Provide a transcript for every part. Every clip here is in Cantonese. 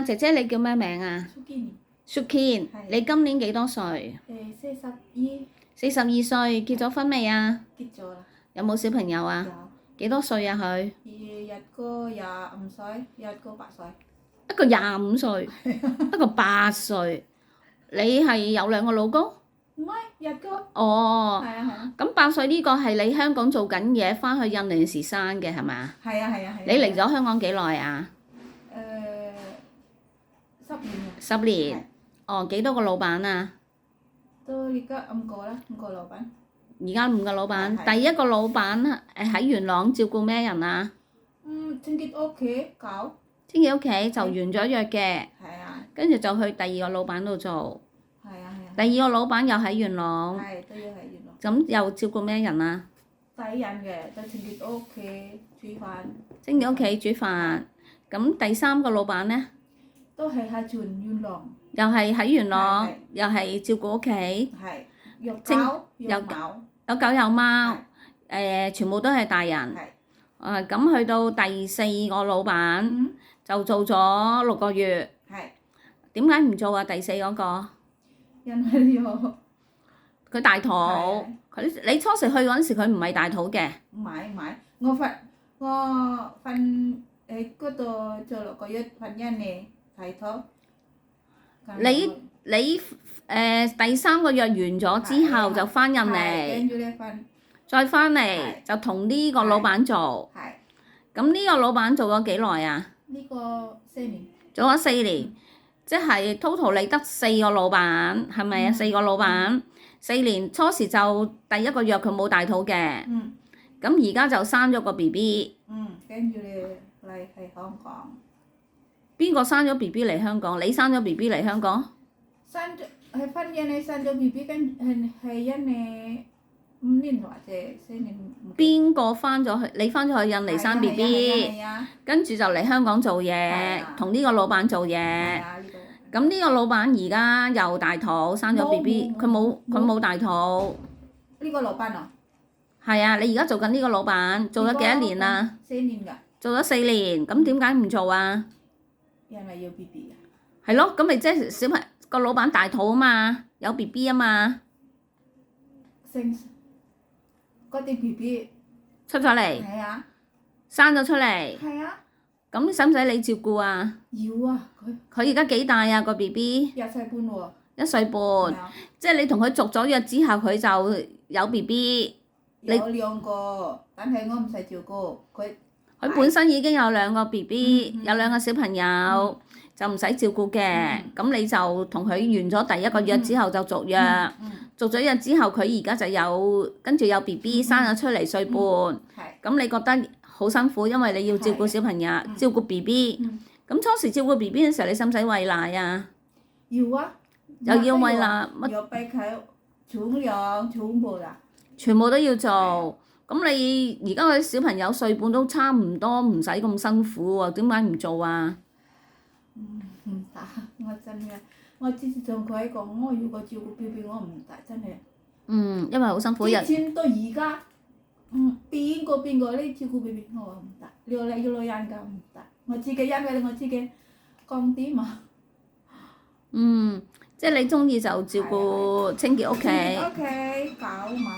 姐姐你叫咩名啊 ？Sukin，你今年幾多歲？42歲，結咗婚未啊？結咗啦。有冇小朋友啊？有。幾多歲啊佢？一個25歲，一個8歲。一個25歲，一個8歲。你係有兩個老公？唔係，一個。哦。係啊。咁8歲呢個係你香港做緊嘢，翻去印尼時生嘅係嘛？係啊。你嚟咗香港幾耐啊？10年。10年。哦，幾多個老闆啊？都而家5個啦，5個老闆。而家5個老闆，第一個老闆喺元朗照顧咩人啊？清潔屋企狗。清潔屋企就完咗約嘅。係啊。跟住就去第二個老闆度做。係啊。第二個老闆又喺元朗。係，都要喺元朗。咁又照顧咩人啊？抵人嘅，就清潔屋企煮飯。清潔屋企煮飯。咁第三個老闆呢？都係喺元朗。又係喺元朗，又係照顧屋企。係。有狗有貓。有狗有貓。全部都係大人。係。咁去到第四個老闆，就做咗6個月。係。點解唔做啊？第四嗰個？因為有佢大肚。你初時去嗰陣時，佢唔係大肚嘅。唔係，我瞓嗰度做6個月，瞓1年大肚。你第3個月完咗之後就翻印尼，再翻嚟就同呢個老闆做。咁呢個老闆做咗幾耐啊？呢個4年。做咗4年，即係 total 你得4個老闆，係咪啊？4個老闆，4年初時就第一個月佢冇大肚嘅。咁而家就生咗個 BB。跟住你嚟香港。邊個生咗 BB 嚟香港？你生咗 BB 嚟香港？係翻印尼生咗 BB，係印尼5年或者4年。邊個翻咗去？你翻咗去印尼生 BB，跟住就嚟香港做嘢，同呢個老闆做嘢。咁呢個老闆而家又大肚，生咗 BB，佢冇大肚。呢個老闆啊？係啊，你而家做緊呢個老闆，做咗幾多年啊？4年㗎。做咗4年，咁點解唔做啊？因為要 BB 啊。係咯，咁咪即係小朋個老闆大肚啊嘛，有 BB 啊嘛。嗰啲 BB 出咗嚟。係啊。生咗出嚟。係啊。咁使唔使你照顧啊？要啊，佢而家幾大啊個 BB？1歲半喎。1歲半，即係你同佢續咗約之後，佢就有 BB。有2個，但係我唔使照顧佢。佢本身已經有2個 BB，有2個小朋友，就唔使照顧嘅。咁你就同佢完咗第1個約之後就續約，續咗約之後佢而家就跟住有 BB 生咗出嚟1歲半。咁你覺得好辛苦，因為你要照顧小朋友，照顧 BB。咁初時照顧 BB 嘅時候，你使唔使餵奶啊？要啊。又要餵奶乜？要俾佢沖涼、沖涼啦。全部都要做。咁你而家嗰啲小朋友1歲半都差唔多，唔使咁辛苦喎，點解唔做啊？唔得，我真係，我之前同佢講，我如果照顧 BB 我唔得，真係。因為好辛苦。之前到而家，邊個呢照顧 BB 我話唔得，要女人㗎唔得，我自己因為我自己講啲嘛。即係你中意就照顧清潔屋企。屋企狗貓。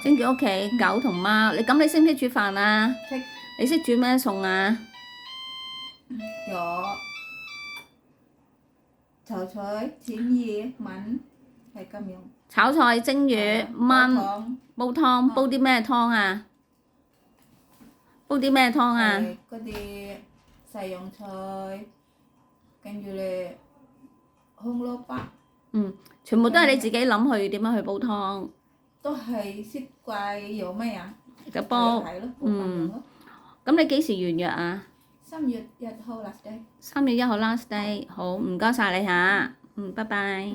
清潔屋企狗同貓，你識唔識煮飯啊？識。你識煮咩餸啊？有炒菜、煎魚、燜，係咁樣。炒菜、蒸魚、燜、煲湯，煲啲咩湯啊？煲啲咩湯啊？嗰啲西洋菜，跟住咧紅蘿蔔。全部都係你自己諗去點樣去煲湯。都係識怪有咩啊？就煲。咁你幾時完約啊？3月1號 last day。3月1號 last day，好，唔該曬你嚇，拜拜。